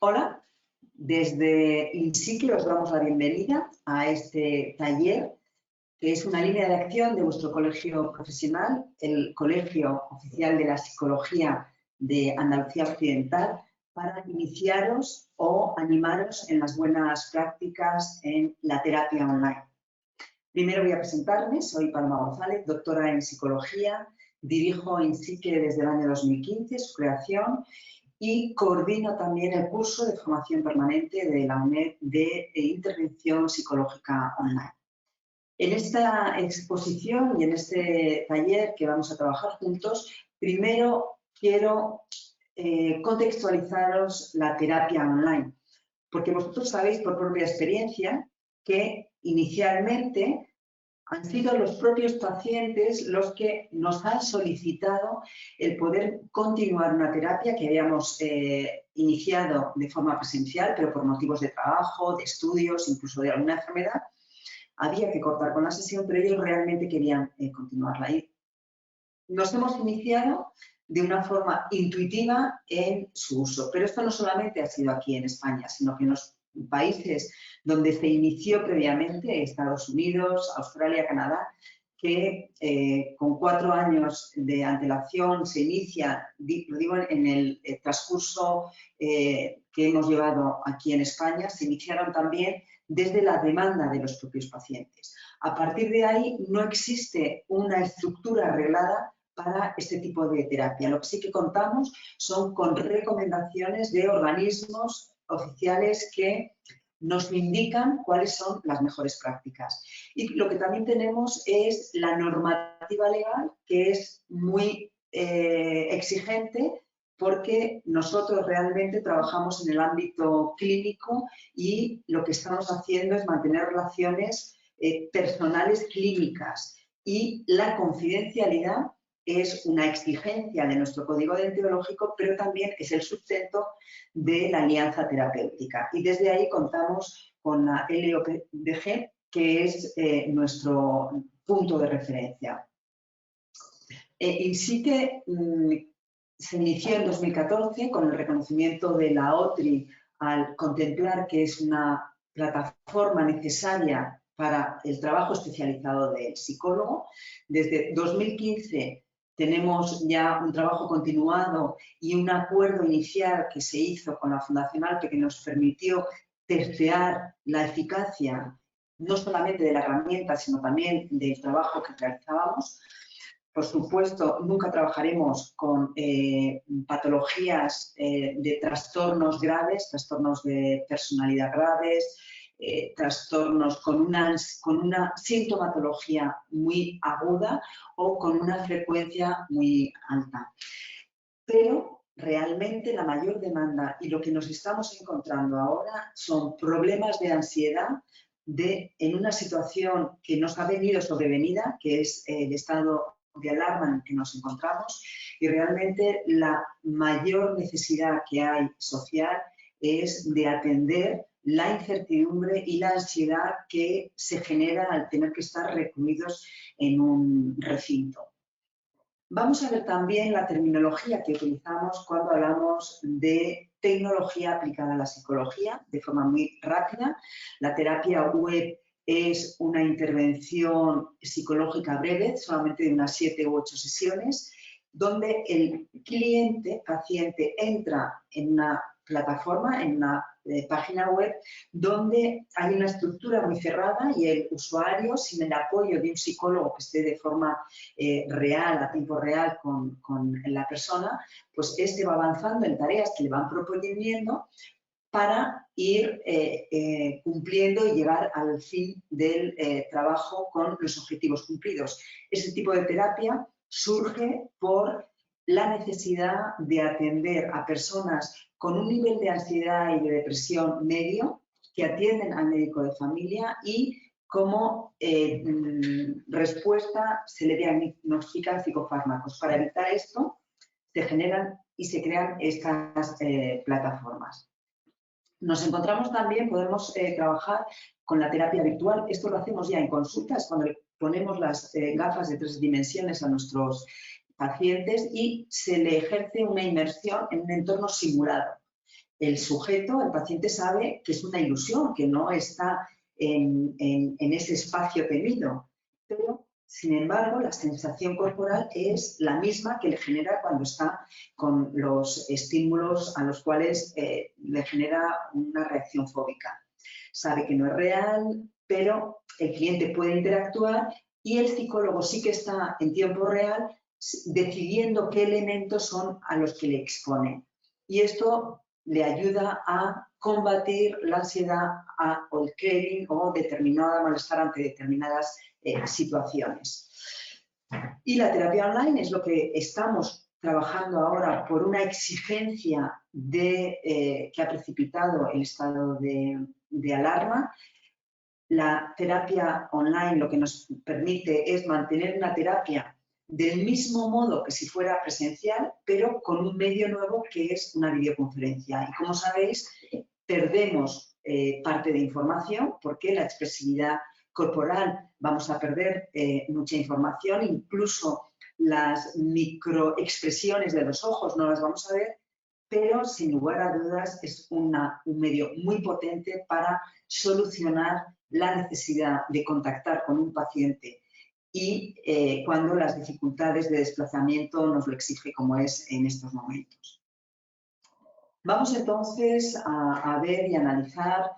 Hola, desde INSICLE os damos la bienvenida a este taller, que es una línea de acción de vuestro colegio profesional, el Colegio Oficial de la Psicología de Andalucía Occidental, para iniciaros o animaros en las buenas prácticas en la terapia online. Primero voy a presentarme, soy Palma González, doctora en Psicología, dirijo INSICLE desde el año 2015, su creación, y coordino también el curso de formación permanente de la UNED de intervención psicológica online. En esta exposición y en este taller que vamos a trabajar juntos, primero quiero contextualizaros la terapia online, porque vosotros sabéis por propia experiencia que inicialmente han sido los propios pacientes los que nos han solicitado el poder continuar una terapia que habíamos iniciado de forma presencial, pero por motivos de trabajo, de estudios, incluso de alguna enfermedad, había que cortar con la sesión, pero ellos realmente querían continuarla. Y nos hemos iniciado de una forma intuitiva en su uso, pero esto no solamente ha sido aquí en España, sino que en los países donde se inició previamente, Estados Unidos, Australia, Canadá, que con 4 años de antelación se inicia, lo digo en el transcurso que hemos llevado aquí en España, se iniciaron también desde la demanda de los propios pacientes. A partir de ahí no existe una estructura arreglada para este tipo de terapia. Lo que sí que contamos son con recomendaciones de organismos oficiales que nos indican cuáles son las mejores prácticas. Y lo que también tenemos es la normativa legal, que es muy exigente, porque nosotros realmente trabajamos en el ámbito clínico y lo que estamos haciendo es mantener relaciones personales clínicas, y la confidencialidad es una exigencia de nuestro código deontológico, pero también es el sustento de la alianza terapéutica. Y desde ahí contamos con la LOPDG, que es nuestro punto de referencia. INSICLE se inició en 2014 con el reconocimiento de la OTRI al contemplar que es una plataforma necesaria para el trabajo especializado del psicólogo. Desde 2015 tenemos ya un trabajo continuado y un acuerdo inicial que se hizo con la Fundación ALPE que nos permitió testear la eficacia no solamente de la herramienta, sino también del trabajo que realizábamos. Por supuesto, nunca trabajaremos con patologías de trastornos graves, trastornos de personalidad graves, trastornos con una sintomatología muy aguda o con una frecuencia muy alta. Pero realmente la mayor demanda y lo que nos estamos encontrando ahora son problemas de ansiedad en una situación que nos ha venido sobrevenida, que es el estado de alarma en el que nos encontramos, y realmente la mayor necesidad que hay social es de atender la incertidumbre y la ansiedad que se genera al tener que estar recluidos en un recinto. Vamos a ver también la terminología que utilizamos cuando hablamos de tecnología aplicada a la psicología, de forma muy rápida. La terapia web es una intervención psicológica breve, solamente de unas 7 u 8 sesiones, donde el paciente entra en una plataforma, en una página web, donde hay una estructura muy cerrada y el usuario, sin el apoyo de un psicólogo que esté de forma real, a tiempo real con la persona, pues este va avanzando en tareas que le van proponiendo para ir cumpliendo y llegar al fin del trabajo con los objetivos cumplidos. Ese tipo de terapia surge por la necesidad de atender a personas con un nivel de ansiedad y de depresión medio que atienden al médico de familia y como respuesta se le diagnostican psicofármacos. Para evitar esto se generan y se crean estas plataformas. Nos encontramos también, podemos trabajar con la terapia virtual. Esto lo hacemos ya en consultas, cuando ponemos las gafas de 3 dimensiones a nuestros pacientes y se le ejerce una inmersión en un entorno simulado. el sujeto, el paciente, sabe que es una ilusión, que no está en ese espacio temido. Pero, sin embargo, la sensación corporal es la misma que le genera cuando está con los estímulos a los cuales le genera una reacción fóbica. Sabe que no es real, pero el cliente puede interactuar y el psicólogo sí que está en tiempo real decidiendo qué elementos son a los que le expone. Y esto le ayuda a combatir la ansiedad o el craving o determinada malestar ante determinadas situaciones. Y la terapia online es lo que estamos trabajando ahora por una exigencia que ha precipitado el estado de alarma. La terapia online lo que nos permite es mantener una terapia del mismo modo que si fuera presencial, pero con un medio nuevo que es una videoconferencia. Y como sabéis, perdemos parte de información porque la expresividad corporal vamos a perder mucha información, incluso las microexpresiones de los ojos no las vamos a ver, pero sin lugar a dudas es un medio muy potente para solucionar la necesidad de contactar con un paciente y cuando las dificultades de desplazamiento nos lo exige, como es en estos momentos. Vamos entonces a ver y analizar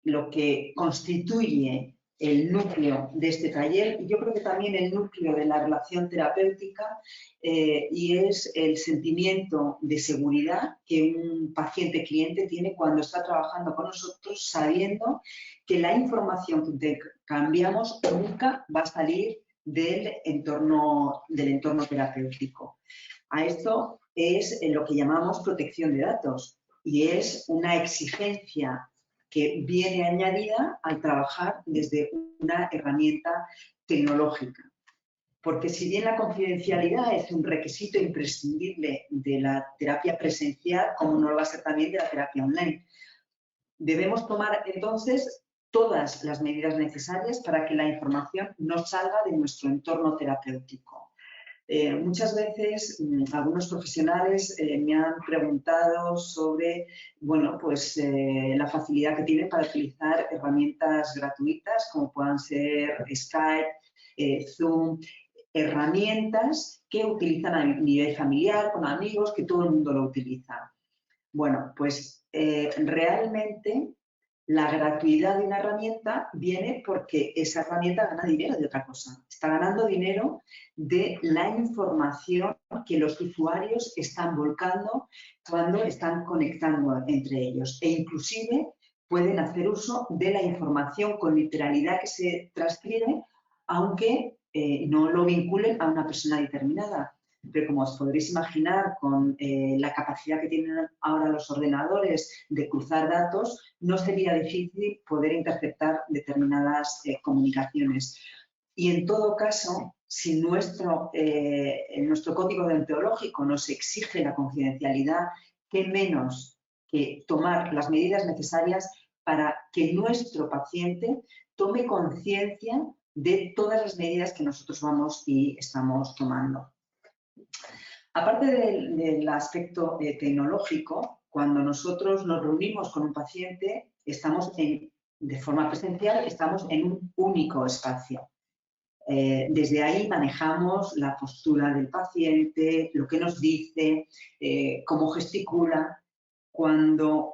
lo que constituye el núcleo de este taller y yo creo que también el núcleo de la relación terapéutica y es el sentimiento de seguridad que un paciente cliente tiene cuando está trabajando con nosotros sabiendo que la información que cambiamos nunca va a salir del entorno terapéutico. A esto es lo que llamamos protección de datos y es una exigencia que viene añadida al trabajar desde una herramienta tecnológica. Porque si bien la confidencialidad es un requisito imprescindible de la terapia presencial, como no lo va a ser también de la terapia online, debemos tomar entonces todas las medidas necesarias para que la información no salga de nuestro entorno terapéutico. Muchas veces algunos profesionales me han preguntado sobre la facilidad que tienen para utilizar herramientas gratuitas como puedan ser Skype, Zoom, herramientas que utilizan a nivel familiar, con amigos, que todo el mundo lo utiliza. Bueno, pues realmente la gratuidad de una herramienta viene porque esa herramienta gana dinero de otra cosa. Está ganando dinero de la información que los usuarios están volcando cuando están conectando entre ellos. E inclusive pueden hacer uso de la información con literalidad que se transcribe, aunque no lo vinculen a una persona determinada. Pero como os podréis imaginar, con la capacidad que tienen ahora los ordenadores de cruzar datos, no sería difícil poder interceptar determinadas comunicaciones. Y en todo caso, si nuestro código deontológico nos exige la confidencialidad, qué menos que tomar las medidas necesarias para que nuestro paciente tome conciencia de todas las medidas que nosotros vamos y estamos tomando. Aparte del aspecto tecnológico, cuando nosotros nos reunimos con un paciente, de forma presencial, estamos en un único espacio. Desde ahí manejamos la postura del paciente, lo que nos dice, cómo gesticula. Cuando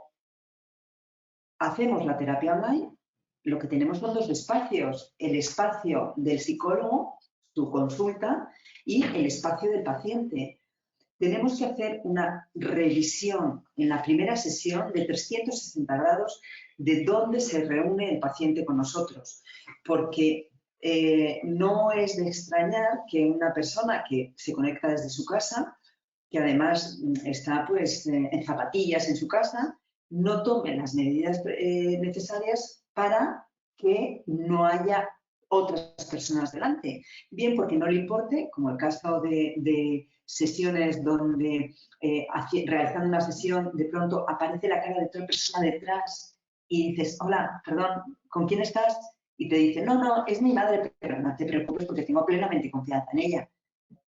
hacemos la terapia online, lo que tenemos son dos espacios, el espacio del psicólogo, su consulta, y el espacio del paciente. Tenemos que hacer una revisión en la primera sesión de 360 grados de dónde se reúne el paciente con nosotros, porque no es de extrañar que una persona que se conecta desde su casa, que además está en zapatillas en su casa, no tome las medidas necesarias para que no haya otras personas delante. Bien porque no le importe, como el caso de sesiones donde realizando una sesión de pronto aparece la cara de otra persona detrás y dices, hola, perdón, ¿con quién estás? Y te dice, no, es mi madre, pero no te preocupes porque tengo plenamente confianza en ella.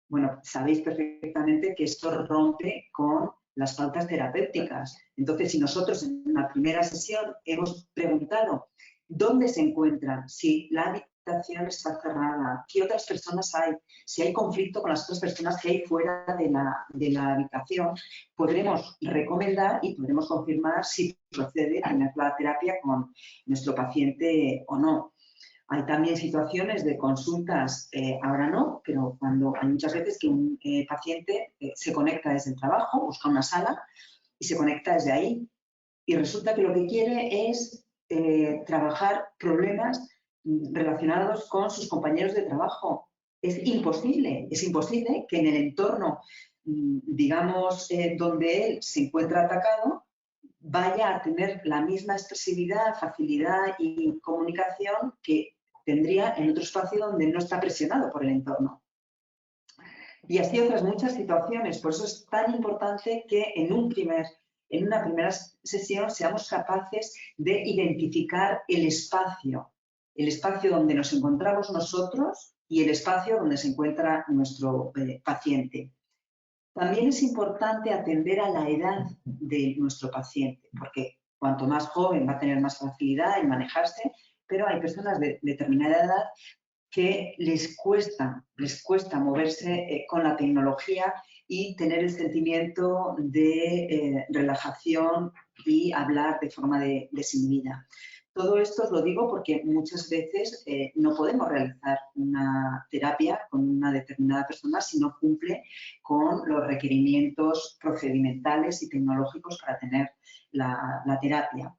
Bueno, sabéis perfectamente que esto rompe con las pautas terapéuticas. Entonces, si nosotros en una primera sesión hemos preguntado dónde se encuentra, si la habitación está cerrada, qué otras personas hay, si hay conflicto con las otras personas que hay fuera de la habitación, podremos recomendar y podremos confirmar si procede tener la terapia con nuestro paciente o no. Hay también situaciones de consultas, ahora no, pero cuando hay muchas veces que un paciente se conecta desde el trabajo, busca una sala y se conecta desde ahí. Y resulta que lo que quiere es trabajar problemas relacionados con sus compañeros de trabajo. Es imposible que en el entorno, digamos, donde él se encuentra atacado, vaya a tener la misma expresividad, facilidad y comunicación que tendría en otro espacio donde no está presionado por el entorno. Y así otras muchas situaciones. Por eso es tan importante que en una primera sesión seamos capaces de identificar el espacio donde nos encontramos nosotros y el espacio donde se encuentra nuestro paciente. También es importante atender a la edad de nuestro paciente, porque cuanto más joven va a tener más facilidad en manejarse, pero hay personas de determinada edad que les cuesta moverse con la tecnología y tener el sentimiento de relajación y hablar de forma desinhibida. Todo esto os lo digo porque muchas veces no podemos realizar una terapia con una determinada persona si no cumple con los requerimientos procedimentales y tecnológicos para tener la terapia.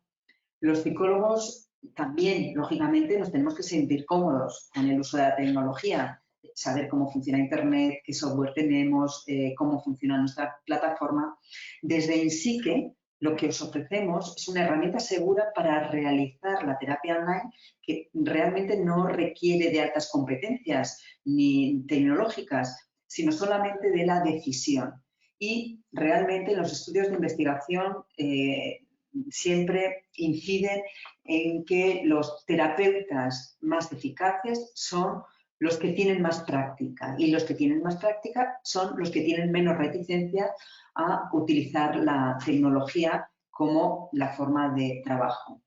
Los psicólogos también, lógicamente, nos tenemos que sentir cómodos con el uso de la tecnología, saber cómo funciona Internet, qué software tenemos, cómo funciona nuestra plataforma. Desde InPsyche, lo que os ofrecemos es una herramienta segura para realizar la terapia online que realmente no requiere de altas competencias ni tecnológicas, sino solamente de la decisión. Y realmente los estudios de investigación siempre inciden en que los terapeutas más eficaces son los que tienen más práctica y los que tienen más práctica son los que tienen menos reticencia a utilizar la tecnología como la forma de trabajo.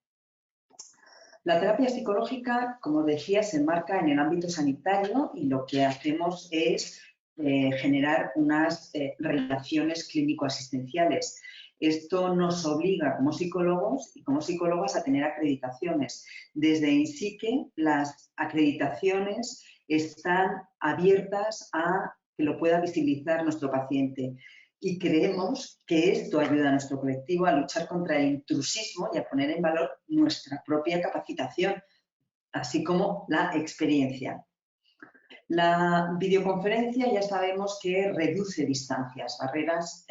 La terapia psicológica, como decía, se enmarca en el ámbito sanitario y lo que hacemos es generar unas relaciones clínico-asistenciales. Esto nos obliga como psicólogos y como psicólogas a tener acreditaciones. Desde InPsyche, las acreditaciones están abiertas a que lo pueda visibilizar nuestro paciente. Y creemos que esto ayuda a nuestro colectivo a luchar contra el intrusismo y a poner en valor nuestra propia capacitación, así como la experiencia. La videoconferencia ya sabemos que reduce distancias, barreras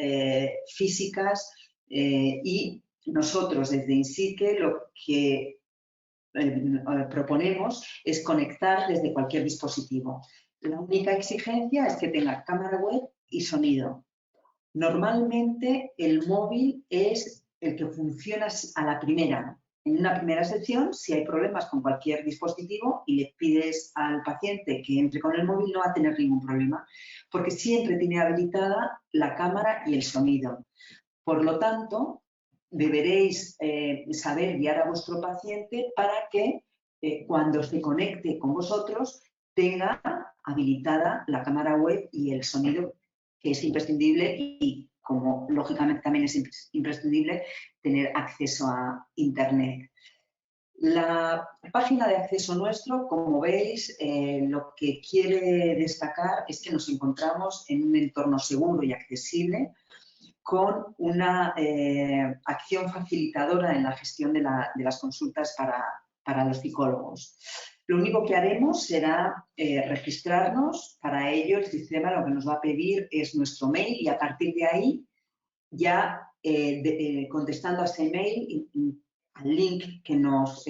físicas y nosotros desde InPsyche lo que proponemos es conectar desde cualquier dispositivo. La única exigencia es que tenga cámara web y sonido. Normalmente el móvil es el que funciona a la primera. En una primera sesión, si hay problemas con cualquier dispositivo y le pides al paciente que entre con el móvil, no va a tener ningún problema, porque siempre tiene habilitada la cámara y el sonido. Por lo tanto, deberéis saber guiar a vuestro paciente para que cuando se conecte con vosotros tenga habilitada la cámara web y el sonido, que es imprescindible y como lógicamente también es imprescindible tener acceso a Internet. La página de acceso nuestro, como veis, lo que quiere destacar es que nos encontramos en un entorno seguro y accesible con una acción facilitadora en la gestión de las consultas para los psicólogos. Lo único que haremos será registrarnos. Para ello, el sistema lo que nos va a pedir es nuestro mail y a partir de ahí, ya contestando a ese mail, al link que nos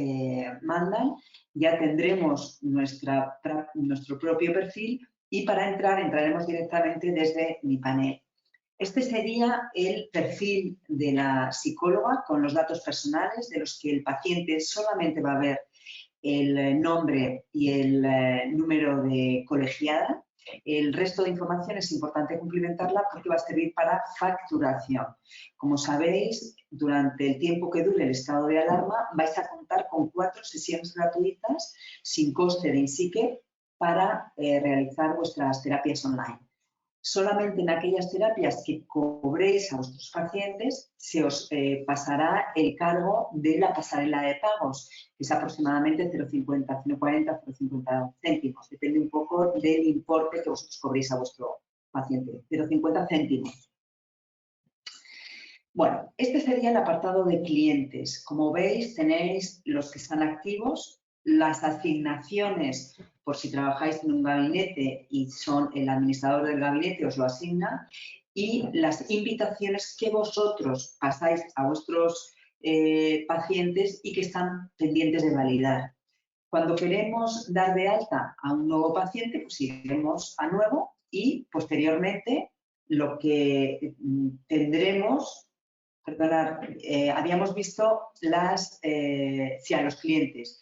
mandan, ya tendremos nuestro propio perfil y para entrar, entraremos directamente desde mi panel. Este sería el perfil de la psicóloga con los datos personales de los que el paciente solamente va a ver el nombre y el número de colegiada. El resto de información es importante cumplimentarla porque va a servir para facturación. Como sabéis, durante el tiempo que dure el estado de alarma vais a contar con 4 sesiones gratuitas sin coste de INSICE para realizar vuestras terapias online. Solamente en aquellas terapias que cobréis a vuestros pacientes se os pasará el cargo de la pasarela de pagos, que es aproximadamente 0,50, 0,40, 0,50 céntimos. Depende un poco del importe que vosotros cobréis a vuestro paciente. 0,50 céntimos. Bueno, este sería el apartado de clientes. Como veis, tenéis los que están activos, las asignaciones, por si trabajáis en un gabinete y son el administrador del gabinete os lo asigna, y las invitaciones que vosotros pasáis a vuestros pacientes y que están pendientes de validar. Cuando queremos dar de alta a un nuevo paciente, pues iremos a nuevo y posteriormente lo que tendremos... Perdonad, habíamos visto a los clientes.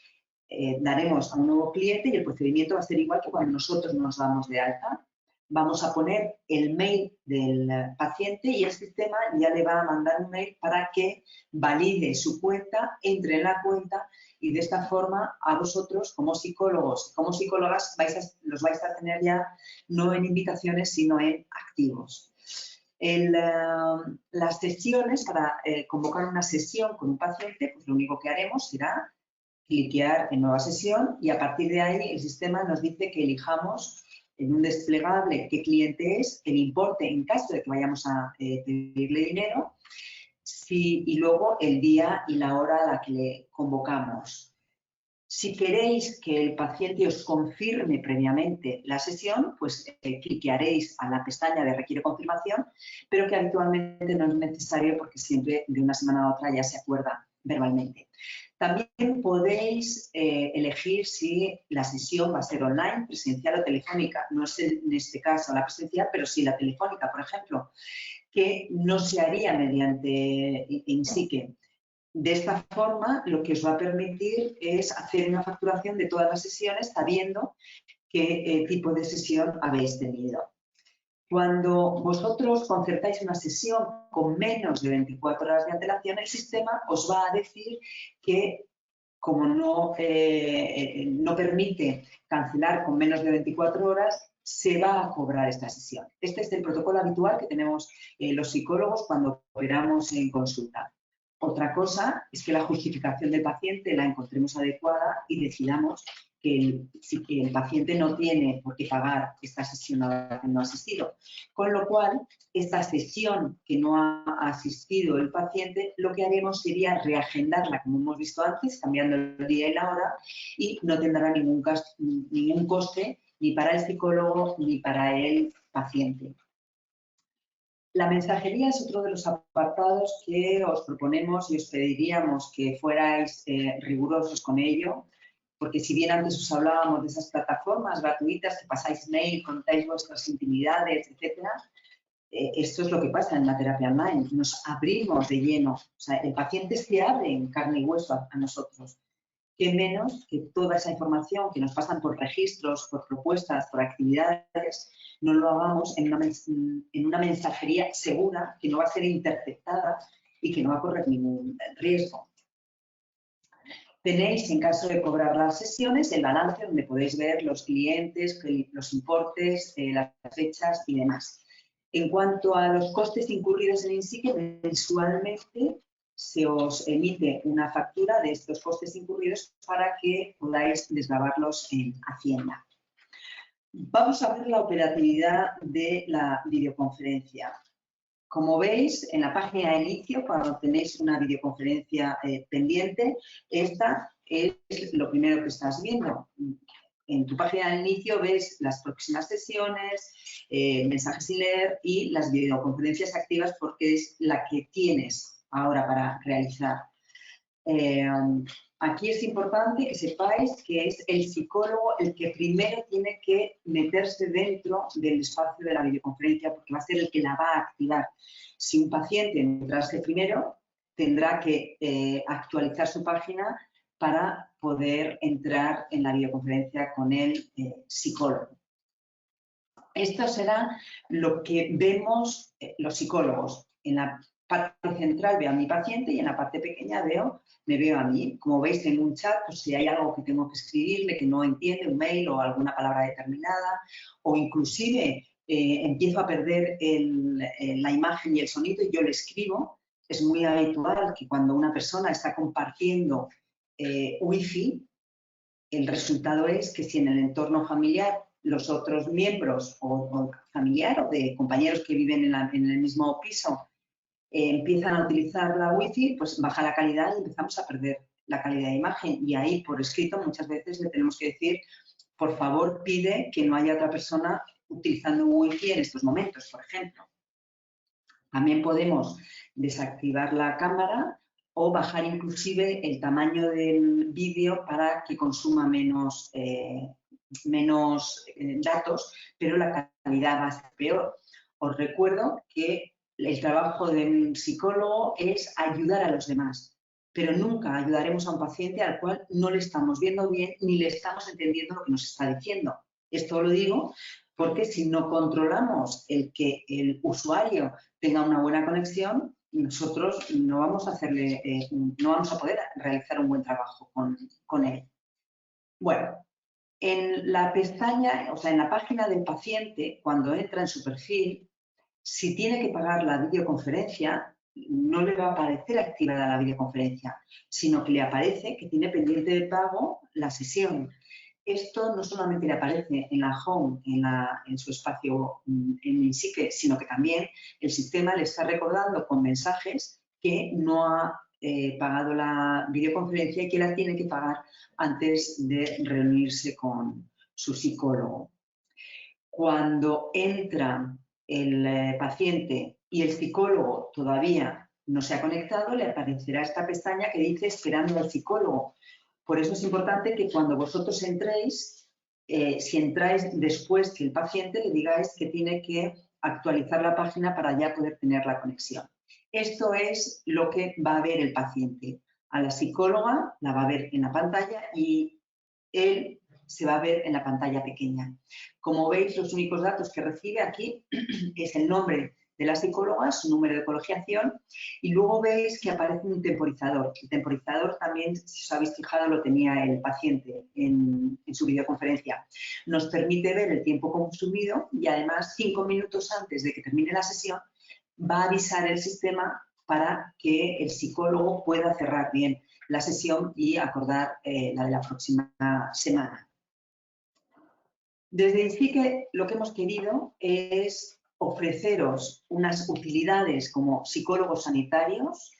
Daremos a un nuevo cliente y el procedimiento va a ser igual que cuando nosotros nos damos de alta. Vamos a poner el mail del paciente y el sistema ya le va a mandar un mail para que valide su cuenta, entre en la cuenta y de esta forma a vosotros como psicólogos, como psicólogas los vais a tener ya no en invitaciones sino en activos. Las sesiones, para convocar una sesión con un paciente, pues lo único que haremos será cliquear en nueva sesión y a partir de ahí el sistema nos dice que elijamos en un desplegable qué cliente es, el importe en caso de que vayamos a pedirle dinero y luego el día y la hora a la que le convocamos. Si queréis que el paciente os confirme previamente la sesión, pues cliquearéis a la pestaña de requiere confirmación, pero que habitualmente no es necesario porque siempre de una semana a otra ya se acuerda verbalmente. También podéis elegir si la sesión va a ser online, presencial o telefónica. No es en este caso la presencial, pero sí la telefónica, por ejemplo, que no se haría mediante INSICE. De esta forma, lo que os va a permitir es hacer una facturación de todas las sesiones sabiendo qué tipo de sesión habéis tenido. Cuando vosotros concertáis una sesión con menos de 24 horas de antelación, el sistema os va a decir que, como no permite cancelar con menos de 24 horas, se va a cobrar esta sesión. Este es el protocolo habitual que tenemos los psicólogos cuando operamos en consulta. Otra cosa es que la justificación del paciente la encontremos adecuada y decidamos que el paciente no tiene por qué pagar esta sesión a la que no ha asistido. Con lo cual, esta sesión que no ha asistido el paciente, lo que haremos sería reagendarla, como hemos visto antes, cambiando el día y la hora, y no tendrá ningún coste ni para el psicólogo ni para el paciente. La mensajería es otro de los apartados que os proponemos y os pediríamos que fuerais rigurosos con ello, porque si bien antes os hablábamos de esas plataformas gratuitas que pasáis mail, contáis vuestras intimidades, etc., esto es lo que pasa en la terapia online. Nos abrimos de lleno. O sea, el paciente se abre en carne y hueso a nosotros. Qué menos que toda esa información que nos pasan por registros, por propuestas, por actividades, no lo hagamos en una mensajería segura que no va a ser interceptada y que no va a correr ningún riesgo. Tenéis, en caso de cobrar las sesiones, el balance donde podéis ver los clientes, los importes, las fechas y demás. En cuanto a los costes incurridos en INSICE, mensualmente se os emite una factura de estos costes incurridos para que podáis desgravarlos en Hacienda. Vamos a ver la operatividad de la videoconferencia. Como veis, en la página de inicio, cuando tenéis una videoconferencia pendiente, esta es lo primero que estás viendo. En tu página de inicio ves las próximas sesiones, mensajes sin leer y las videoconferencias activas porque es la que tienes ahora para realizar. Aquí es importante que sepáis que es el psicólogo el que primero tiene que meterse dentro del espacio de la videoconferencia porque va a ser el que la va a activar. Si un paciente entrase primero, tendrá que actualizar su página para poder entrar en la videoconferencia con el psicólogo. Esto será lo que vemos los psicólogos. En la parte central veo a mi paciente y en la parte pequeña me veo a mí. Como veis, tengo un chat, pues si hay algo que tengo que escribirle que no entiende, un mail o alguna palabra determinada, o inclusive empiezo a perder la imagen y el sonido y yo le escribo. Es muy habitual que cuando una persona está compartiendo wifi, el resultado es que si en el entorno familiar los otros miembros o familiar o de compañeros que viven en el mismo piso empiezan a utilizar la wifi, pues baja la calidad y empezamos a perder la calidad de imagen. Y ahí, por escrito, muchas veces le tenemos que decir, por favor, pide que no haya otra persona utilizando wifi en estos momentos, por ejemplo. También podemos desactivar la cámara o bajar inclusive el tamaño del vídeo para que consuma menos datos, pero la calidad va a ser peor. Os recuerdo que el trabajo de un psicólogo es ayudar a los demás, pero nunca ayudaremos a un paciente al cual no le estamos viendo bien ni le estamos entendiendo lo que nos está diciendo. Esto lo digo porque si no controlamos el que el usuario tenga una buena conexión, nosotros no vamos a poder realizar un buen trabajo con él. Bueno, en la pestaña, o sea, en la página del paciente, cuando entra en su perfil, si tiene que pagar la videoconferencia, no le va a aparecer activada la videoconferencia, sino que le aparece que tiene pendiente de pago la sesión. Esto no solamente le aparece en la home, en su espacio en InSique, sino que también el sistema le está recordando con mensajes que no ha pagado la videoconferencia y que la tiene que pagar antes de reunirse con su psicólogo. Cuando entra el paciente y el psicólogo todavía no se ha conectado, le aparecerá esta pestaña que dice esperando al psicólogo. Por eso es importante que cuando vosotros entréis, si entráis después que el paciente, le digáis que tiene que actualizar la página para ya poder tener la conexión. Esto es lo que va a ver el paciente. A la psicóloga la va a ver en la pantalla y él se va a ver en la pantalla pequeña. Como veis, los únicos datos que recibe aquí es el nombre de la psicóloga, su número de colegiación, y luego veis que aparece un temporizador. El temporizador también, si os habéis fijado, lo tenía el paciente en su videoconferencia. Nos permite ver el tiempo consumido y además 5 minutos antes de que termine la sesión va a avisar el sistema para que el psicólogo pueda cerrar bien la sesión y acordar la de la próxima semana. Desde InSique lo que hemos querido es ofreceros unas utilidades como psicólogos sanitarios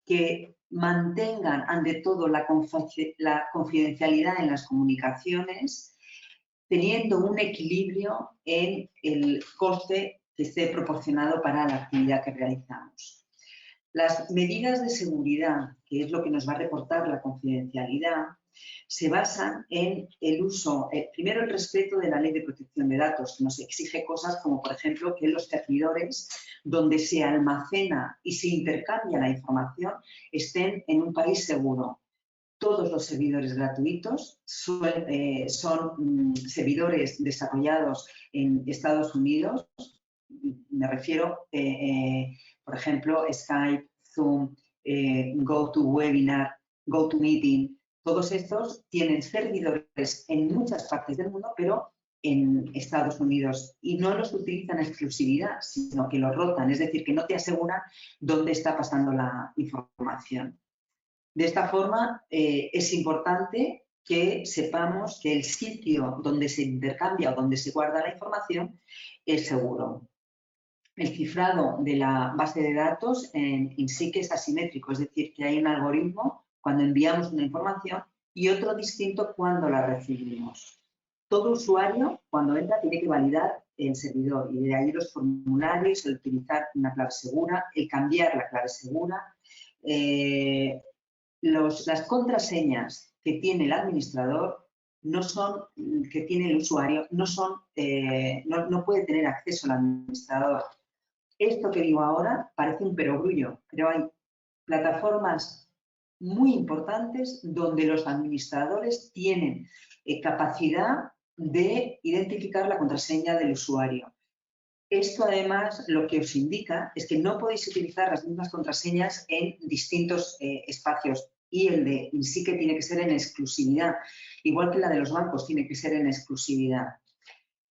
que mantengan ante todo la confidencialidad en las comunicaciones, teniendo un equilibrio en el coste que esté proporcionado para la actividad que realizamos. Las medidas de seguridad, que es lo que nos va a reportar la confidencialidad, se basan en el uso, primero el respeto de la Ley de Protección de Datos, que nos exige cosas como, por ejemplo, que los servidores donde se almacena y se intercambia la información estén en un país seguro. Todos los servidores gratuitos son servidores desarrollados en Estados Unidos. Me refiero, por ejemplo, Skype, Zoom, GoToWebinar, GoToMeeting. Todos estos tienen servidores en muchas partes del mundo, pero en Estados Unidos. Y no los utilizan en exclusividad, sino que los rotan. Es decir, que no te aseguran dónde está pasando la información. De esta forma, es importante que sepamos que el sitio donde se intercambia o donde se guarda la información es seguro. El cifrado de la base de datos en InSique es asimétrico, es decir, que hay un algoritmo cuando enviamos una información y otro distinto cuando la recibimos. Todo usuario, cuando entra, tiene que validar el servidor y de ahí los formularios, el utilizar una clave segura, el cambiar la clave segura. Las contraseñas que tiene el administrador que tiene el usuario, no puede tener acceso al administrador. Esto que digo ahora parece un perogrullo, pero hay plataformas muy importantes donde los administradores tienen capacidad de identificar la contraseña del usuario. Esto además lo que os indica es que no podéis utilizar las mismas contraseñas en distintos espacios y el de INSICE tiene que ser en exclusividad, igual que la de los bancos tiene que ser en exclusividad.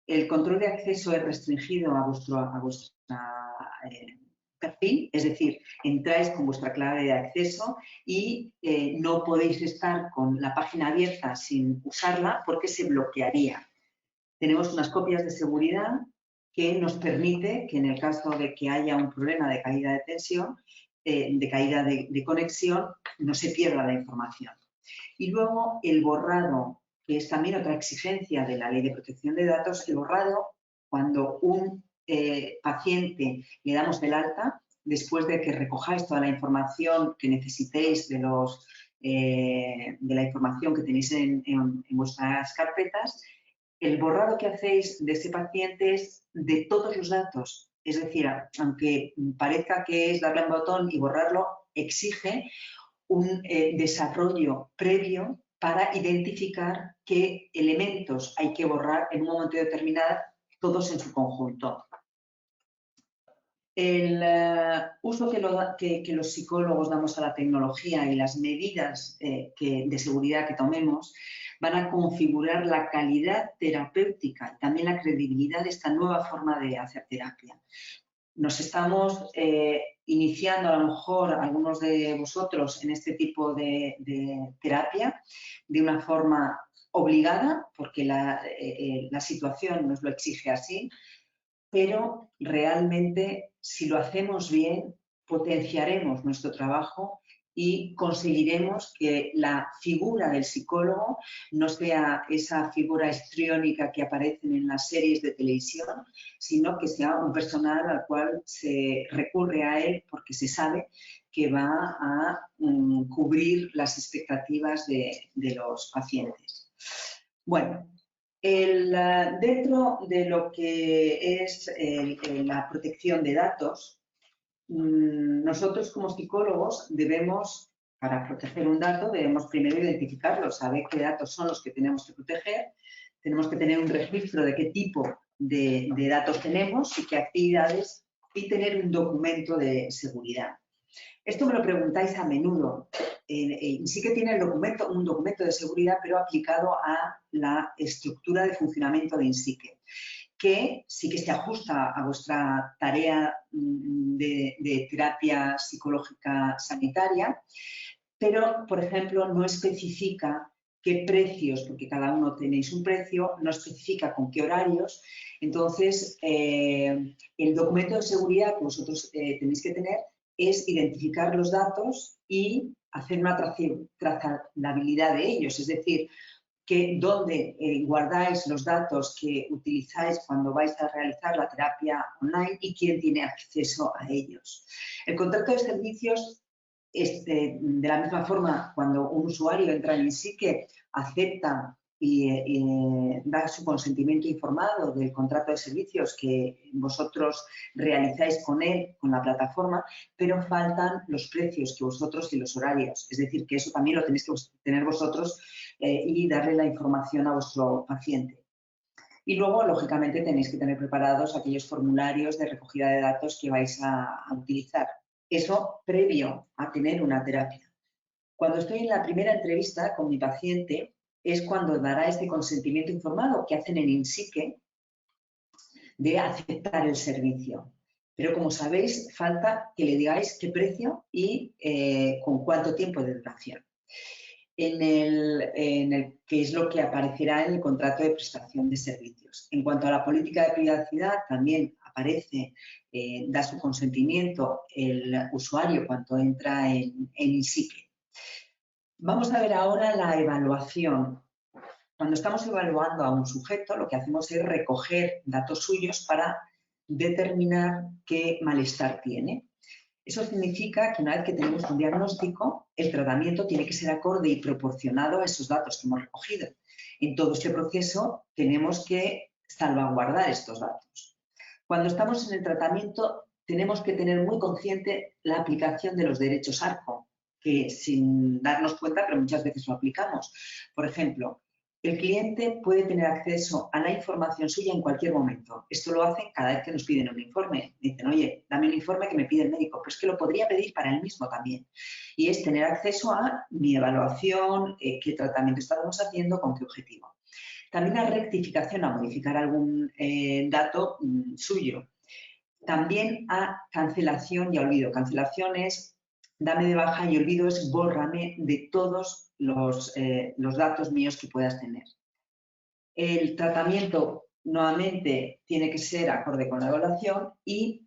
El control de acceso es restringido a vuestra perfil, es decir, entráis con vuestra clave de acceso y no podéis estar con la página abierta sin usarla porque se bloquearía. Tenemos unas copias de seguridad que nos permite que en el caso de que haya un problema de caída de tensión, de caída de conexión, no se pierda la información. Y luego el borrado, que es también otra exigencia de la Ley de Protección de Datos, el borrado cuando un paciente le damos del alta, después de que recojáis toda la información que necesitéis de la información que tenéis en vuestras carpetas, el borrado que hacéis de ese paciente es de todos los datos. Es decir, aunque parezca que es darle a un botón y borrarlo, exige un desarrollo previo para identificar qué elementos hay que borrar en un momento determinado, todos en su conjunto. El uso que los psicólogos damos a la tecnología y las medidas de seguridad que tomemos van a configurar la calidad terapéutica y también la credibilidad de esta nueva forma de hacer terapia. Nos estamos iniciando, a lo mejor, algunos de vosotros en este tipo de terapia de una forma obligada, porque la situación nos lo exige así, pero realmente, si lo hacemos bien, potenciaremos nuestro trabajo y conseguiremos que la figura del psicólogo no sea esa figura histriónica que aparece en las series de televisión, sino que sea un personal al cual se recurre a él porque se sabe que va a cubrir las expectativas de los pacientes. Bueno, dentro de lo que es la protección de datos, nosotros como psicólogos debemos, para proteger un dato, debemos primero identificarlo, saber qué datos son los que tenemos que proteger, tenemos que tener un registro de qué tipo de datos tenemos y qué actividades y tener un documento de seguridad. Esto me lo preguntáis a menudo. Sí que tiene un documento de seguridad, pero aplicado a la estructura de funcionamiento de INSICE, que sí que se ajusta a vuestra tarea de terapia psicológica sanitaria, pero, por ejemplo, no especifica qué precios, porque cada uno tenéis un precio, no especifica con qué horarios. Entonces, el documento de seguridad que vosotros tenéis que tener es identificar los datos y hacer una trazabilidad de ellos, es decir, que dónde guardáis los datos que utilizáis cuando vais a realizar la terapia online y quién tiene acceso a ellos. El contrato de servicios, de la misma forma, cuando un usuario entra en INSICE, acepta y da su consentimiento informado del contrato de servicios que vosotros realizáis con él, con la plataforma, pero faltan los precios que vosotros y los horarios. Es decir, que eso también lo tenéis que tener vosotros y darle la información a vuestro paciente. Y luego, lógicamente, tenéis que tener preparados aquellos formularios de recogida de datos que vais a utilizar. Eso previo a tener una terapia. Cuando estoy en la primera entrevista con mi paciente, es cuando dará este consentimiento informado que hacen en INSICE de aceptar el servicio. Pero como sabéis, falta que le digáis qué precio y con cuánto tiempo de duración. Que es lo que aparecerá en el contrato de prestación de servicios. En cuanto a la política de privacidad, también aparece, da su consentimiento el usuario cuando entra en INSICE. Vamos a ver ahora la evaluación. Cuando estamos evaluando a un sujeto, lo que hacemos es recoger datos suyos para determinar qué malestar tiene. Eso significa que una vez que tenemos un diagnóstico, el tratamiento tiene que ser acorde y proporcionado a esos datos que hemos recogido. En todo este proceso tenemos que salvaguardar estos datos. Cuando estamos en el tratamiento, tenemos que tener muy consciente la aplicación de los derechos ARCO, que sin darnos cuenta, pero muchas veces lo aplicamos. Por ejemplo, El cliente puede tener acceso a la información suya en cualquier momento. Esto lo hacen cada vez que nos piden un informe. Dicen, oye, dame un informe que me pide el médico, pero es que lo podría pedir para él mismo también. Y es tener acceso a mi evaluación, qué tratamiento estamos haciendo, con qué objetivo. También la rectificación, a modificar algún dato suyo. También a cancelación y olvido. Cancelación es dame de baja y olvido es bórrame de todos los datos míos que puedas tener. El tratamiento nuevamente tiene que ser acorde con la evaluación y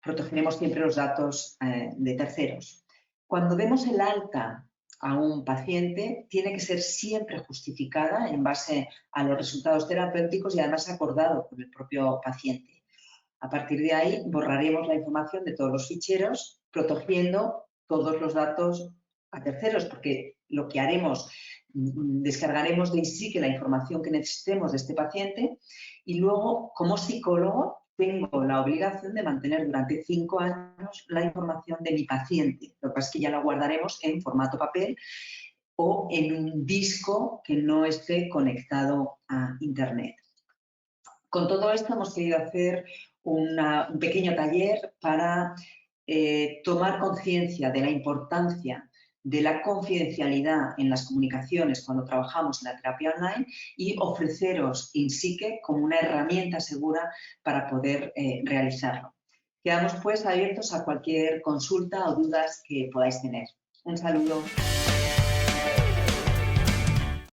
protegeremos siempre los datos de terceros. Cuando demos el alta a un paciente, tiene que ser siempre justificada en base a los resultados terapéuticos y además acordado con el propio paciente. A partir de ahí, borraremos la información de todos los ficheros, protegiendo todos los datos a terceros, porque lo que haremos, descargaremos de InSight la información que necesitemos de este paciente y luego, como psicólogo, tengo la obligación de mantener durante 5 años la información de mi paciente. Lo que pasa es que ya la guardaremos en formato papel o en un disco que no esté conectado a Internet. Con todo esto hemos querido hacer un pequeño taller para tomar conciencia de la importancia de la confidencialidad en las comunicaciones cuando trabajamos en la terapia online y ofreceros InSight como una herramienta segura para poder realizarlo. Quedamos pues abiertos a cualquier consulta o dudas que podáis tener. Un saludo.